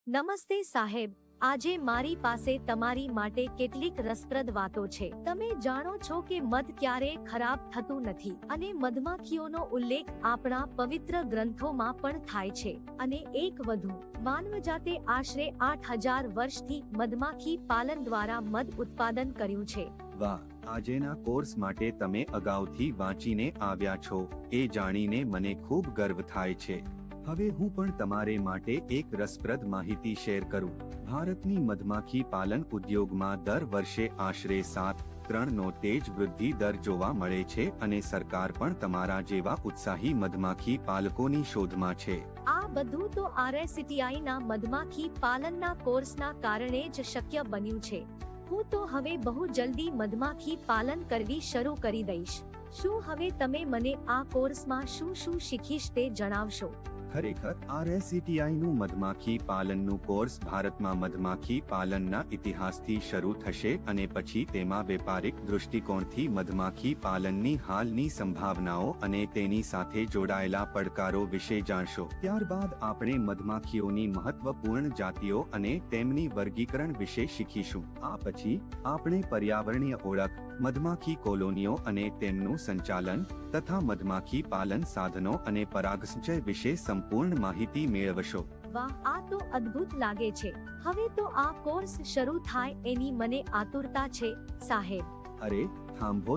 નમસ્તે સાહેબ, આજે મારી પાસે તમારી માટે કેટલીક રસપ્રદ વાતો છે. તમે જાણો છો કે મધ ક્યારેય ખરાબ થતું નથી અને મધમાખીઓનો ઉલ્લેખ આપણા પવિત્ર ગ્રંથોમાં પણ થાય છે. અને એક વધુ, માનવજાતે આશરે 8000 વર્ષથી મધમાખી પાલન દ્વારા મધ ઉત્પાદન કર્યું છે. વાહ, આજેના કોર્સ માટે તમે અગાઉથી વાંચીને આવ્યા છો એ જાણીને મને ખૂબ ગર્વ થાય છે. હવે હું પણ તમારે માટે એક રસપ્રદ માહિતી શેર કરું. ભારતની મધમાખી પાલન ઉદ્યોગમાં દર વર્ષે આશરે 7.3% નો તેજ વૃદ્ધિ દર જોવા મળે છે અને સરકાર પણ તમારા જેવા ઉત્સાહી મધમાખી પાલકોની શોધમાં છે. આ બધું તો RSCTI ના મધમાખી પાલનના કોર્સના કારણે જ શક્ય બન્યું છે. હું તો હવે બહુ જલ્દી મધમાખી પાલન કરવી શરૂ કરી દઈશ. શું હવે તમે મને આ કોર્સમાં શું શું શીખીશ તે જણાવશો? ખરેખર RSCTI નું મધમાખી પાલનનું કોર્સ ભારતમાં મધમાખી પાલનના ઇતિહાસથી શરૂ થશે અને પછી તેમાં વેપારિક દૃષ્ટિકોણથી મધમાખી પાલનની હાલની સંભાવનાઓ અને તેની સાથે જોડાયેલા પડકારો વિશે જાણશો. ત્યારબાદ આપણે મધમાખીઓની મહત્વપૂર્ણ જાતિઓ અને તેમની વર્ગીકરણ વિશે શીખીશું. આ પછી આપણે પર્યાવરણીય ઓળખ, મધમાખી કોલોનીઓ અને તેમનું સંચાલન તથા મધમાખી પાલન સાધનો અને પરાગસંચય વિશે સંપૂર્ણ માહિતી મેળવશો. વાહ, આ તો અદ્ભુત લાગે છે. હવે તો આ કોર્સ શરૂ થાય એની મને આતુરતા છે સાહેબ. અરે થાંભો,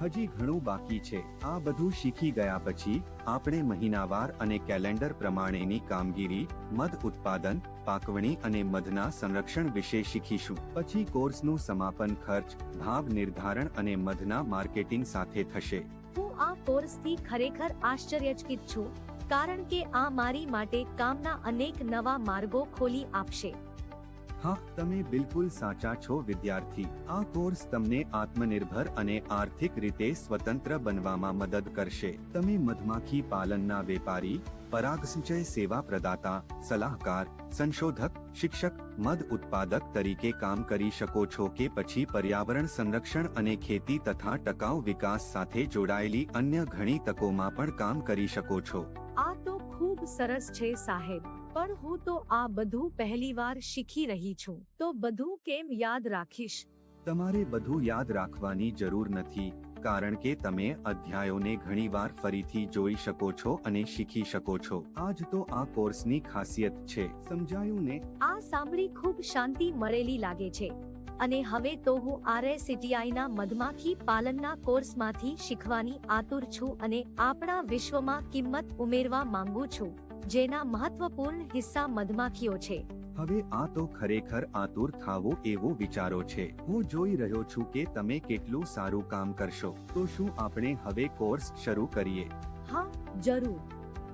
હજી ઘણું બાકી છે. આ બધું શીખી ગયા પછી આપણે મહિનાવાર અને કેલેન્ડર પ્રમાણેની કામગીરી, મધ ઉત્પાદન, પાકવણી અને મધના સંરક્ષણ વિશે શીખીશું. પછી કોર્સનું સમાપન ખર્ચ, ભાવ નિર્ધારણ અને મધના માર્કેટિંગ સાથે થશે. હું આ કોર્સથી ખરેખર આશ્ચર્યચકિત છું, કારણ કે આ મારી માટે કામના અનેક નવા માર્ગો ખોલી આપશે. હા, તમે બિલકુલ સાચા છો વિદ્યાર્થી. આ કોર્સ તમને આત્મનિર્ભર અને આર્થિક રીતે સ્વતંત્ર બનવામાં મદદ કરશે. તમે મધમાખી પાલનના વેપારી, પરાગસંચય સેવા પ્રદાતા, સલાહકાર, સંશોધક, શિક્ષક, મધ ઉત્પાદક તરીકે કામ કરી શકો છો કે પછી પર્યાવરણ સંરક્ષણ અને ખેતી તથા ટકાઉ વિકાસ સાથે જોડાયેલી અન્ય ઘણી તકોમાં પણ કામ કરી શકો છો. આ તો ખૂબ સરસ છે સાહેબ, પણ હું તો આ બધું પહેલીવાર શીખી રહી છું, તો બધું કેમ યાદ રાખીશ? તમારે બધું યાદ રાખવાની જરૂર નથી, કારણ કે તમે અધ્યાયોને ઘણીવાર ફરીથી જોઈ શકો છો અને શીખી શકો છો. આ જ તો આ કોર્સની ખાસિયત છે. સમજાયું ને? આ સાંભળી ખૂબ શાંતિ મળેલી લાગે છે. અને હવે તો હું RSCTI ના મધમાખી પાલનના કોર્સમાંથી શીખવાની આતુર છું અને આપણા વિશ્વમાં કિંમત ઉમેરવા માંગુ છું, જેના મહત્વપૂર્ણ હિસ્સા મધમાખીઓ છે. હવે આ તો ખરેખર આતુર થાવો એવો વિચારો છે. હું જોઈ રહ્યો છું કે તમે કેટલું સારું કામ કરશો. તો શું આપણે હવે કોર્સ શરૂ કરીએ? હા, જરૂર.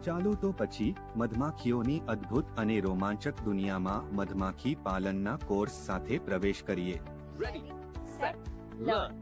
ચાલો તો પછી મધમાખીઓની અદ્ભુત અને રોમાંચક દુનિયામાં મધમાખી પાલનના કોર્સ સાથે પ્રવેશ કરીએ. Ready, set, learn.